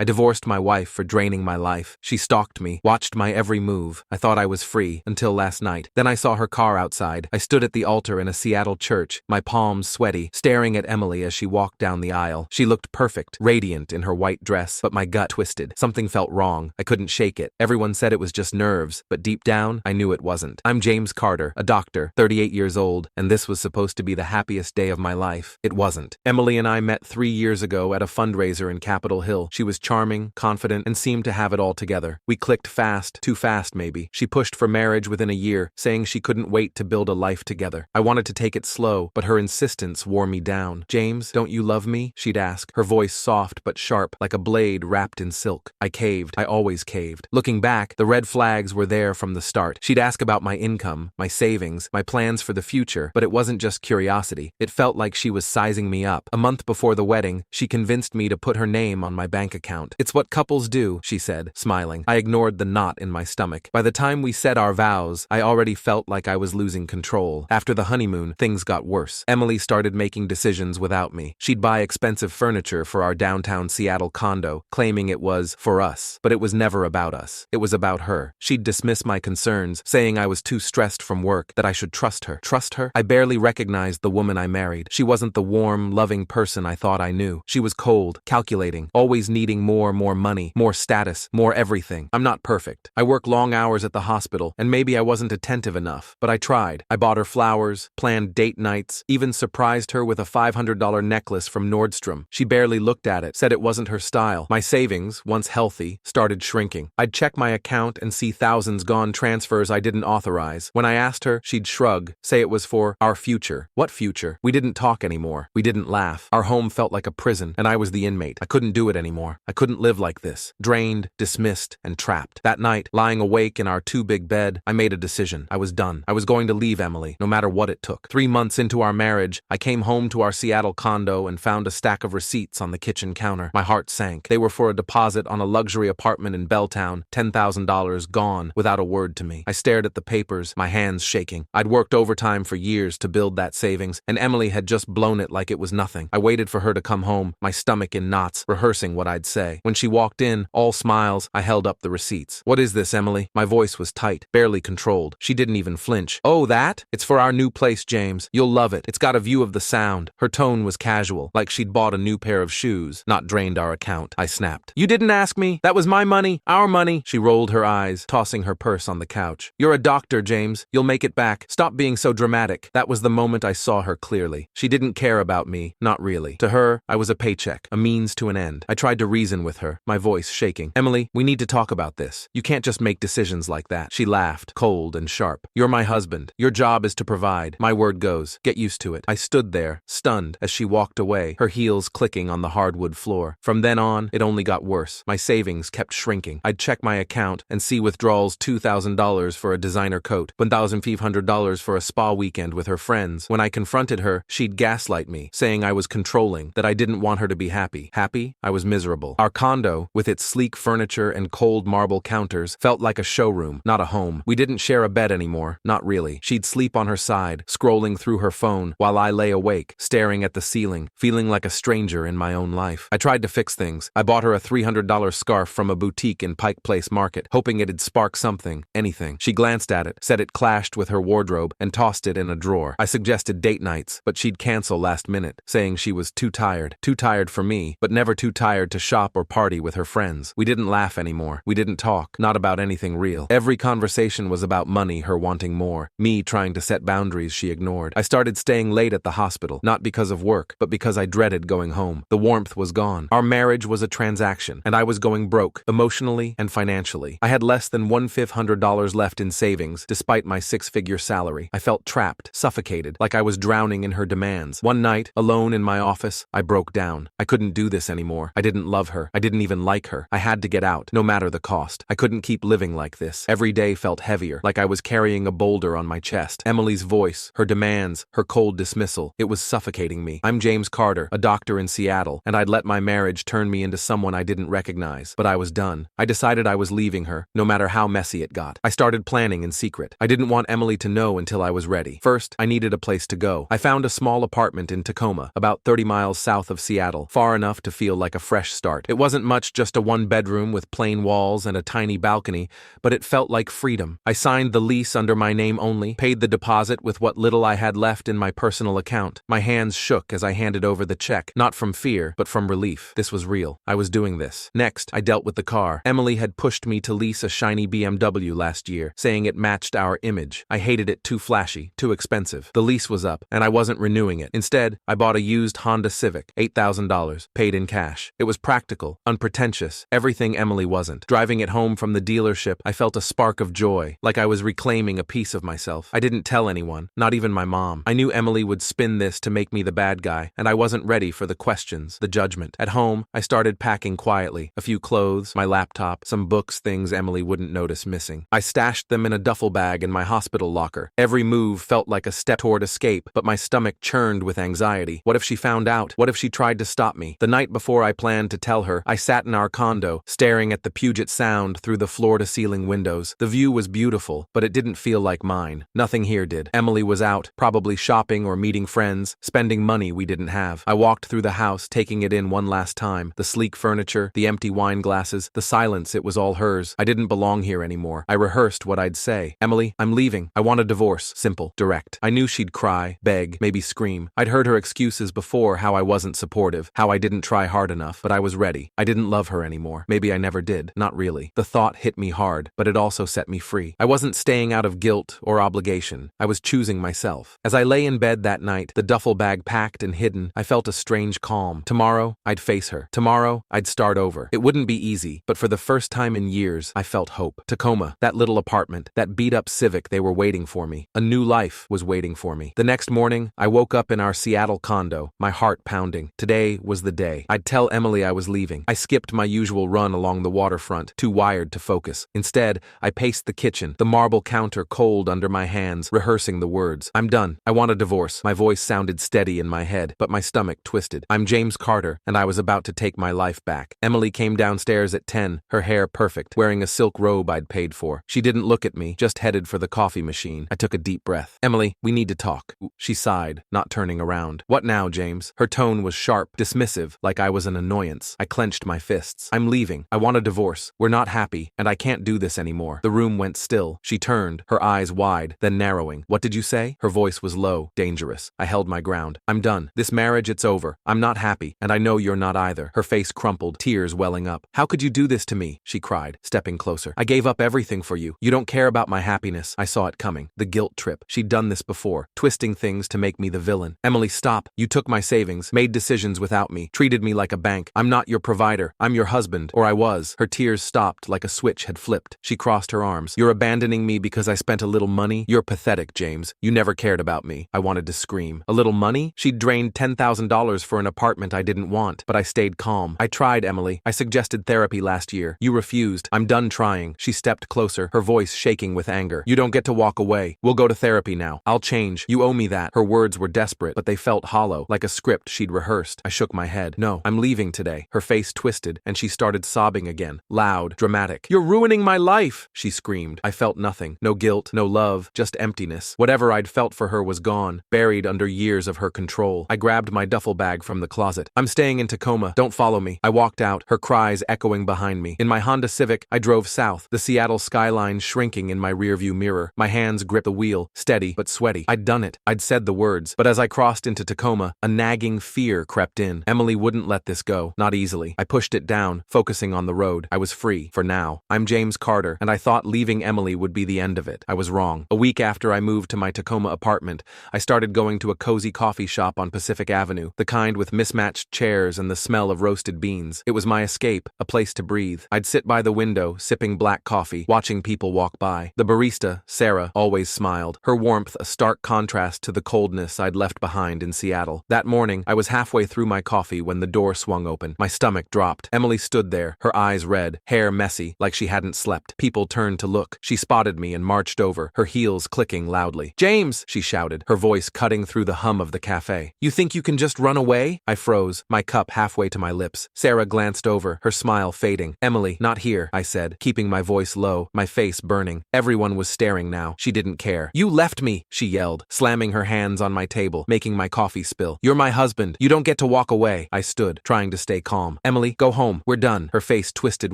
I divorced my wife for draining my life. She stalked me, watched my every move. I thought I was free, until last night. Then I saw her car outside. I stood at the altar in a Seattle church, my palms sweaty, staring at Emily as she walked down the aisle. She looked perfect, radiant in her white dress, but my gut twisted. Something felt wrong. I couldn't shake it. Everyone said it was just nerves, but deep down, I knew it wasn't. I'm James Carter, a doctor, 38 years old, and this was supposed to be the happiest day of my life. It wasn't. Emily and I met 3 years ago at a fundraiser in Capitol Hill. She was charming, confident, and seemed to have it all together. We clicked fast, too fast maybe. She pushed for marriage within a year, saying she couldn't wait to build a life together. I wanted to take it slow, but her insistence wore me down. "James, don't you love me?" she'd ask, her voice soft but sharp, like a blade wrapped in silk. I caved. I always caved. Looking back, the red flags were there from the start. She'd ask about my income, my savings, my plans for the future, but it wasn't just curiosity. It felt like she was sizing me up. A month before the wedding, she convinced me to put her name on my bank account. "It's what couples do," she said, smiling. I ignored the knot in my stomach. By the time we said our vows, I already felt like I was losing control. After the honeymoon, things got worse. Emily started making decisions without me. She'd buy expensive furniture for our downtown Seattle condo, claiming it was for us. But it was never about us. It was about her. She'd dismiss my concerns, saying I was too stressed from work, that I should trust her. Trust her? I barely recognized the woman I married. She wasn't the warm, loving person I thought I knew. She was cold, calculating, always needing more money, more status, more everything. I'm not perfect. I work long hours at the hospital, and maybe I wasn't attentive enough, but I tried. I bought her flowers, planned date nights, even surprised her with a $500 necklace from Nordstrom. She barely looked at it, said it wasn't her style. My savings, once healthy, started shrinking. I'd check my account and see thousands gone transfers I didn't authorize. When I asked her, she'd shrug, say it was for our future. What future? We didn't talk anymore. We didn't laugh. Our home felt like a prison, and I was the inmate. I couldn't do it anymore. I couldn't live like this. Drained, dismissed, and trapped. That night, lying awake in our two-big bed, I made a decision. I was done. I was going to leave Emily, no matter what it took. 3 months into our marriage, I came home to our Seattle condo and found a stack of receipts on the kitchen counter. My heart sank. They were for a deposit on a luxury apartment in Belltown, $10,000 gone, without a word to me. I stared at the papers, my hands shaking. I'd worked overtime for years to build that savings, and Emily had just blown it like it was nothing. I waited for her to come home, my stomach in knots, rehearsing what I'd say. When she walked in, all smiles, I held up the receipts. "What is this, Emily?" My voice was tight, barely controlled. She didn't even flinch. "Oh, that? It's for our new place, James. You'll love it. It's got a view of the Sound." Her tone was casual, like she'd bought a new pair of shoes, not drained our account. I snapped. "You didn't ask me. That was my money. Our money." She rolled her eyes, tossing her purse on the couch. "You're a doctor, James. You'll make it back. Stop being so dramatic." That was the moment I saw her clearly. She didn't care about me, not really. To her, I was a paycheck, a means to an end. I tried to reason with her, my voice shaking. "Emily, we need to talk about this. You can't just make decisions like that." She laughed, cold and sharp. "You're my husband. Your job is to provide. My word goes. Get used to it." I stood there, stunned, as she walked away, her heels clicking on the hardwood floor. From then on, it only got worse. My savings kept shrinking. I'd check my account and see withdrawals $2,000 for a designer coat, $1,500 for a spa weekend with her friends. When I confronted her, she'd gaslight me, saying I was controlling, that I didn't want her to be happy. Happy? I was miserable. Our condo, with its sleek furniture and cold marble counters, felt like a showroom, not a home. We didn't share a bed anymore, not really. She'd sleep on her side, scrolling through her phone, while I lay awake, staring at the ceiling, feeling like a stranger in my own life. I tried to fix things. I bought her a $300 scarf from a boutique in Pike Place Market, hoping it'd spark something, anything. She glanced at it, said it clashed with her wardrobe, and tossed it in a drawer. I suggested date nights, but she'd cancel last minute, saying she was too tired. Too tired for me, but never too tired to shop or party with her friends. We didn't laugh anymore. We didn't talk, not about anything real. Every conversation was about money, her wanting more, me trying to set boundaries she ignored. I started staying late at the hospital, not because of work, but because I dreaded going home. The warmth was gone. Our marriage was a transaction, and I was going broke, emotionally and financially. I had less than $1,500 left in savings, despite my six-figure salary. I felt trapped, suffocated, like I was drowning in her demands. One night, alone in my office, I broke down. I couldn't do this anymore. I didn't love her. I didn't even like her. I had to get out, no matter the cost. I couldn't keep living like this. Every day felt heavier, like I was carrying a boulder on my chest. Emily's voice, her demands, her cold dismissal, it was suffocating me. I'm James Carter, a doctor in Seattle, and I'd let my marriage turn me into someone I didn't recognize. But I was done. I decided I was leaving her, no matter how messy it got. I started planning in secret. I didn't want Emily to know until I was ready. First, I needed a place to go. I found a small apartment in Tacoma, about 30 miles south of Seattle, far enough to feel like a fresh start. It wasn't much, just a one-bedroom with plain walls and a tiny balcony, but it felt like freedom. I signed the lease under my name only, paid the deposit with what little I had left in my personal account. My hands shook as I handed over the check, not from fear, but from relief. This was real. I was doing this. Next, I dealt with the car. Emily had pushed me to lease a shiny BMW last year, saying it matched our image. I hated it, too flashy, too expensive. The lease was up, and I wasn't renewing it. Instead, I bought a used Honda Civic, $8,000, paid in cash. It was practical, unpretentious, everything Emily wasn't. Driving it home from the dealership, I felt a spark of joy, like I was reclaiming a piece of myself. I didn't tell anyone, not even my mom. I knew Emily would spin this to make me the bad guy, and I wasn't ready for the questions, the judgment. At home, I started packing quietly. A few clothes, my laptop, some books, things Emily wouldn't notice missing. I stashed them in a duffel bag in my hospital locker. Every move felt like a step toward escape, but my stomach churned with anxiety. What if she found out? What if she tried to stop me? The night before I planned to tell her, I sat in our condo, staring at the Puget Sound through the floor-to-ceiling windows. The view was beautiful, but it didn't feel like mine. Nothing here did. Emily was out, probably shopping or meeting friends, spending money we didn't have. I walked through the house, taking it in one last time. The sleek furniture, the empty wine glasses, the silence, it was all hers. I didn't belong here anymore. I rehearsed what I'd say. Emily, I'm leaving. I want a divorce. Simple, direct. I knew she'd cry, beg, maybe scream. I'd heard her excuses before, how I wasn't supportive, how I didn't try hard enough, but I was ready. I didn't love her anymore. Maybe I never did. Not really. The thought hit me hard, but it also set me free. I wasn't staying out of guilt or obligation. I was choosing myself. As I lay in bed that night, the duffel bag packed and hidden, I felt a strange calm. Tomorrow, I'd face her. Tomorrow, I'd start over. It wouldn't be easy, but for the first time in years, I felt hope. Tacoma, that little apartment, that beat-up Civic, they were waiting for me. A new life was waiting for me. The next morning, I woke up in our Seattle condo, my heart pounding. Today was the day. I'd tell Emily I was leaving. I skipped my usual run along the waterfront, too wired to focus. Instead, I paced the kitchen, the marble counter cold under my hands, rehearsing the words. I'm done. I want a divorce. My voice sounded steady in my head, but my stomach twisted. I'm James Carter, and I was about to take my life back. Emily came downstairs at 10, her hair perfect, wearing a silk robe I'd paid for. She didn't look at me, just headed for the coffee machine. I took a deep breath. Emily, we need to talk. She sighed, not turning around. What now, James? Her tone was sharp, dismissive, like I was an annoyance. I clenched my fists. I'm leaving. I want a divorce. We're not happy, and I can't do this anymore. The room went still. She turned, her eyes wide, then narrowing. What did you say? Her voice was low, dangerous. I held my ground. I'm done. This marriage, it's over. I'm not happy, and I know you're not either. Her face crumpled, tears welling up. How could you do this to me? She cried, stepping closer. I gave up everything for you. You don't care about my happiness. I saw it coming. The guilt trip. She'd done this before, twisting things to make me the villain. Emily, stop. You took my savings, made decisions without me, treated me like a bank. I'm not your provider. I'm your husband, or I was. Her tears stopped like a switch had flipped. She crossed her arms. You're abandoning me because I spent a little money? You're pathetic, James. You never cared about me. I wanted to scream. A little money? She'd drained $10,000 for an apartment I didn't want, but I stayed calm. I tried, Emily. I suggested therapy last year. You refused. I'm done trying. She stepped closer, her voice shaking with anger. You don't get to walk away. We'll go to therapy now. I'll change. You owe me that. Her words were desperate, but they felt hollow, like a script she'd rehearsed. I shook my head. No, I'm leaving today. Her face twisted, and she started sobbing again. Loud, dramatic. You're ruining my life, she screamed. I felt nothing. No guilt, no love, just emptiness. Whatever I'd felt for her was gone, buried under years of her control. I grabbed my duffel bag from the closet. I'm staying in Tacoma. Don't follow me. I walked out, her cries echoing behind me. In my Honda Civic, I drove south, the Seattle skyline shrinking in my rearview mirror. My hands gripped the wheel, steady but sweaty. I'd done it. I'd said the words. But as I crossed into Tacoma, a nagging fear crept in. Emily wouldn't let this go. Not easily. I pushed it down, focusing on the road. I was free, for now. I'm James Carter, and I thought leaving Emily would be the end of it. I was wrong. A week after I moved to my Tacoma apartment, I started going to a cozy coffee shop on Pacific Avenue, the kind with mismatched chairs and the smell of roasted beans. It was my escape, a place to breathe. I'd sit by the window, sipping black coffee, watching people walk by. The barista, Sarah, always smiled, her warmth a stark contrast to the coldness I'd left behind in Seattle. That morning, I was halfway through my coffee when the door swung open. My stomach dropped. Emily stood there, her eyes red, hair messy, like she hadn't slept. People turned to look. She spotted me and marched over, her heels clicking loudly. James, she shouted, her voice cutting through the hum of the cafe. You think you can just run away? I froze, my cup halfway to my lips. Sarah glanced over, her smile fading. Emily, not here, I said, keeping my voice low, my face burning. Everyone was staring now. She didn't care. You left me, she yelled, slamming her hands on my table, making my coffee spill. You're my husband. You don't get to walk away. I stood, trying to stay calm. calm. Emily, go home. We're done. Her face twisted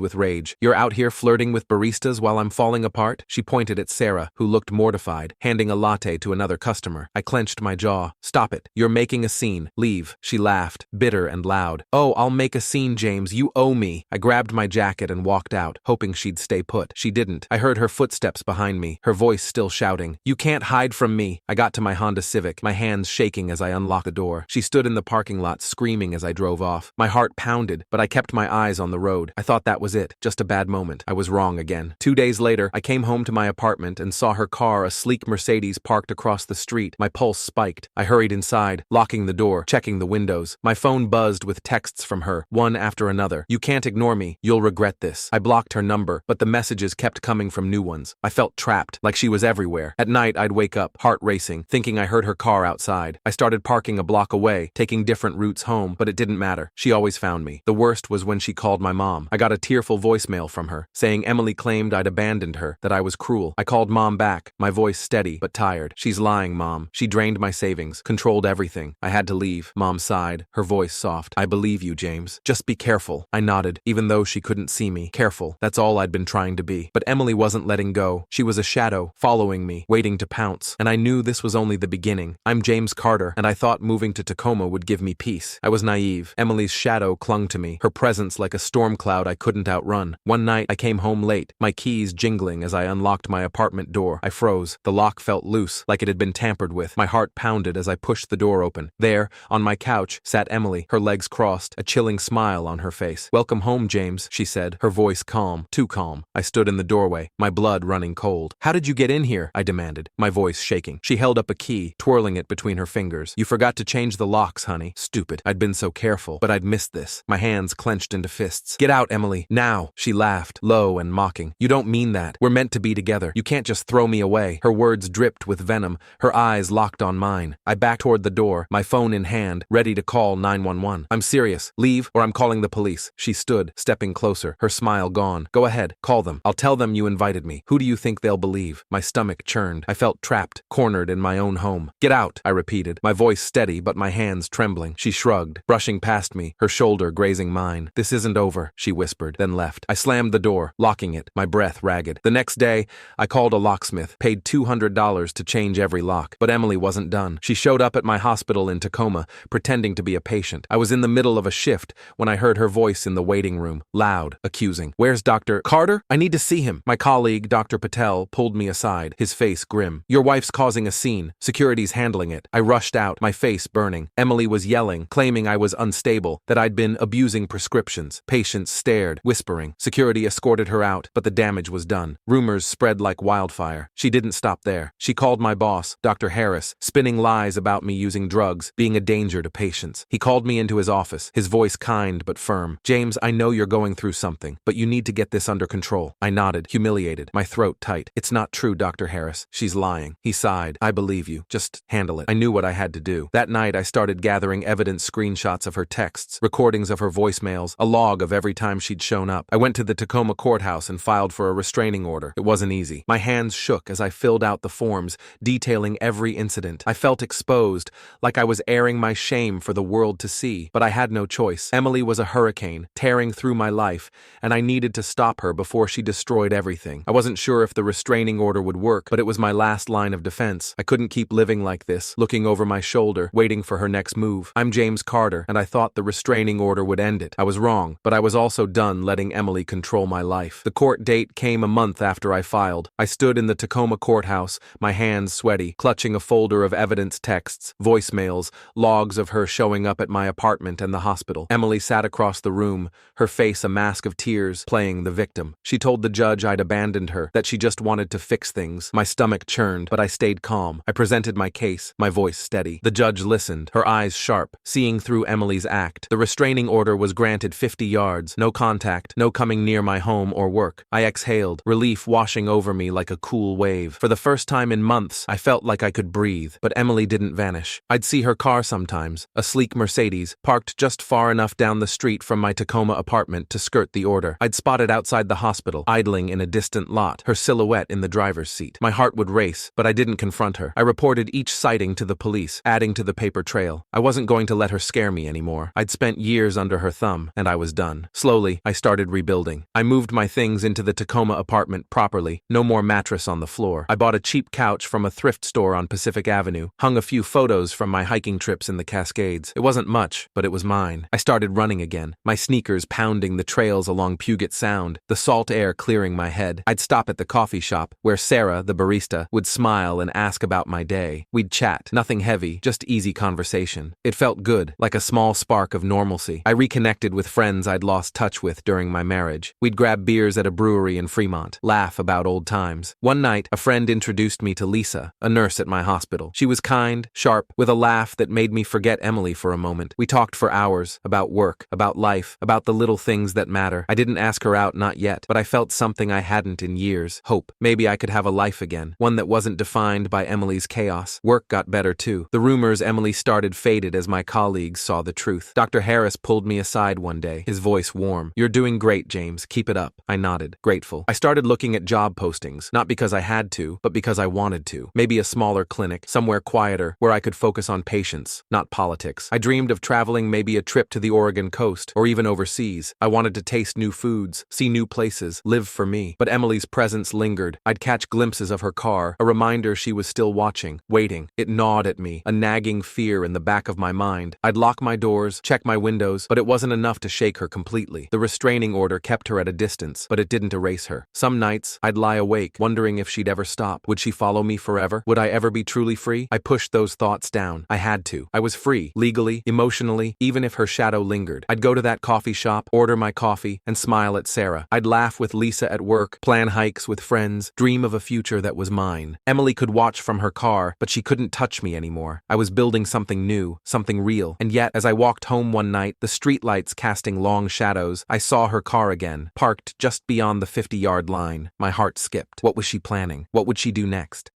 with rage. You're out here flirting with baristas while I'm falling apart? She pointed at Sarah, who looked mortified, handing a latte to another customer. I clenched my jaw. Stop it. You're making a scene. Leave. She laughed, bitter and loud. Oh, I'll make a scene, James. You owe me. I grabbed my jacket and walked out, hoping she'd stay put. She didn't. I heard her footsteps behind me, her voice still shouting, "You can't hide from me." I got to my Honda Civic, my hands shaking as I unlocked the door. She stood in the parking lot screaming as I drove off. My heart pounded, but I kept my eyes on the road. I thought that was it, just a bad moment. I was wrong again. 2 days later, I came home to my apartment and saw her car, a sleek Mercedes, parked across the street. My pulse spiked. I hurried inside, locking the door, checking the windows. My phone buzzed with texts from her, one after another. "You can't ignore me. You'll regret this." I blocked her number, but the messages kept coming from new ones. I felt trapped, like she was everywhere. At night, I'd wake up, heart racing, thinking I heard her car outside. I started parking a block away, taking different routes home, but it didn't matter. She always found me. The worst was when she called my mom. I got a tearful voicemail from her, saying Emily claimed I'd abandoned her, that I was cruel. I called Mom back, my voice steady but tired. "She's lying, Mom. She drained my savings, controlled everything. I had to leave." Mom sighed, her voice soft. "I believe you, James. Just be careful." I nodded, even though she couldn't see me. Careful. That's all I'd been trying to be. But Emily wasn't letting go. She was a shadow, following me, waiting to pounce. And I knew this was only the beginning. I'm James Carter, and I thought moving to Tacoma would give me peace. I was naive. Emily's shadow clung to me, her presence like a storm cloud I couldn't outrun. One night, I came home late, my keys jingling as I unlocked my apartment door. I froze. The lock felt loose, like it had been tampered with. My heart pounded as I pushed the door open. There, on my couch, sat Emily, her legs crossed, a chilling smile on her face. "Welcome home, James," she said, her voice calm, too calm. I stood in the doorway, my blood running cold. "How did you get in here?" I demanded, my voice shaking. She held up a key, twirling it between her fingers. "You forgot to change the locks, honey." Stupid. I'd been so careful, but I'd missed this. My hands clenched into fists. "Get out, Emily, now." She laughed, low and mocking. "You don't mean that. We're meant to be together. You can't just throw me away." Her words dripped with venom, her eyes locked on mine. I backed toward the door, my phone in hand, ready to call 911. "I'm serious. Leave, or I'm calling the police." She stood, stepping closer, her smile gone. "Go ahead, call them. I'll tell them you invited me. Who do you think they'll believe?" My stomach churned. I felt trapped, cornered in my own home. "Get out," I repeated, my voice steady but my hands trembling. She shrugged, brushing past me, her shoulder grazing mine. "This isn't over," she whispered, then left. I slammed the door, locking it, my breath ragged. The next day, I called a locksmith, paid $200 to change every lock, but Emily wasn't done. She showed up at my hospital in Tacoma, pretending to be a patient. I was in the middle of a shift when I heard her voice in the waiting room, loud, accusing. "Where's Dr. Carter? I need to see him." My colleague, Dr. Patel, pulled me aside, his face grim. "Your wife's causing a scene. Security's handling it." I rushed out, my face burning. Emily was yelling, claiming I was unstable, that I'd been abusing prescriptions. Patients stared, whispering. Security escorted her out, but the damage was done. Rumors spread like wildfire. She didn't stop there. She called my boss, Dr. Harris, spinning lies about me using drugs, being a danger to patients. He called me into his office, his voice kind but firm. "James, I know you're going through something, but you need to get this under control." I nodded, humiliated, my throat tight. "It's not true, Dr. Harris. She's lying." He sighed. "I believe you. Just handle it." I knew what I had to do. That night, I started gathering evidence, screenshots of her texts, recordings of her voicemails, a log of every time she'd shown up. I went to the Tacoma courthouse and filed for a restraining order. It wasn't easy. My hands shook as I filled out the forms, detailing every incident. I felt exposed, like I was airing my shame for the world to see, but I had no choice. Emily was a hurricane, tearing through my life, and I needed to stop her before she destroyed everything. I wasn't sure if the restraining order would work, but it was my last line of defense. I couldn't keep living like this, looking over my shoulder, waiting for her next move. I'm James Carter, and I thought the restraining order would end it. I was wrong, but I was also done letting Emily control my life. The court date came a month after I filed. I stood in the Tacoma courthouse, my hands sweaty, clutching a folder of evidence texts, voicemails, logs of her showing up at my apartment and the hospital. Emily sat across the room, her face a mask of tears, playing the victim. She told the judge I'd abandoned her, that she just wanted to fix things. My stomach churned, but I stayed calm. I presented my case, my voice steady. The judge listened, her eyes sharp, seeing through Emily's act. The restraining order was granted 50 yards, no contact, no coming near my home or work. I exhaled, relief washing over me like a cool wave. For the first time in months, I felt like I could breathe, but Emily didn't vanish. I'd see her car sometimes, a sleek Mercedes, parked just far enough down the street from my Tacoma apartment to skirt the order. I'd spot it outside the hospital, idling in a distant lot, her silhouette in the driver's seat. My heart would race, but I didn't confront her. I reported each sighting to the police, adding to the paper trail. I wasn't going to let her scare me anymore. I'd spent years under under her thumb, and I was done. Slowly, I started rebuilding. I moved my things into the Tacoma apartment properly, no more mattress on the floor. I bought a cheap couch from a thrift store on Pacific Avenue, hung a few photos from my hiking trips in the Cascades. It wasn't much, but it was mine. I started running again, my sneakers pounding the trails along Puget Sound, the salt air clearing my head. I'd stop at the coffee shop, where Sarah, the barista, would smile and ask about my day. We'd chat, nothing heavy, just easy conversation. It felt good, like a small spark of normalcy. I reconnected with friends I'd lost touch with during my marriage. We'd grab beers at a brewery in Fremont, laugh about old times. One night, a friend introduced me to Lisa, a nurse at my hospital. She was kind, sharp, with a laugh that made me forget Emily for a moment. We talked for hours, about work, about life, about the little things that matter. I didn't ask her out, not yet, but I felt something I hadn't in years. Hope. Maybe I could have a life again, one that wasn't defined by Emily's chaos. Work got better too. The rumors Emily started faded as my colleagues saw the truth. Dr. Harris pulled me aside one day, his voice warm. "You're doing great, James. Keep it up." I nodded, grateful. I started looking at job postings, not because I had to, but because I wanted to. Maybe a smaller clinic, somewhere quieter, where I could focus on patients, not politics. I dreamed of traveling, maybe a trip to the Oregon coast, or even overseas. I wanted to taste new foods, see new places, live for me. But Emily's presence lingered. I'd catch glimpses of her car, a reminder she was still watching, waiting. It gnawed at me, a nagging fear in the back of my mind. I'd lock my doors, check my windows, but it wasn't enough to shake her completely. The restraining order kept her at a distance, but it didn't erase her. Some nights, I'd lie awake, wondering if she'd ever stop. Would she follow me forever? Would I ever be truly free? I pushed those thoughts down. I had to. I was free, legally, emotionally, even if her shadow lingered. I'd go to that coffee shop, order my coffee, and smile at Sarah. I'd laugh with Lisa at work, plan hikes with friends, dream of a future that was mine. Emily could watch from her car, but she couldn't touch me anymore. I was building something new, something real. And yet, as I walked home one night, the streetlights casting long shadows, I saw her car again, parked just beyond the 50-yard line. My heart skipped. What was she planning? What would she do next?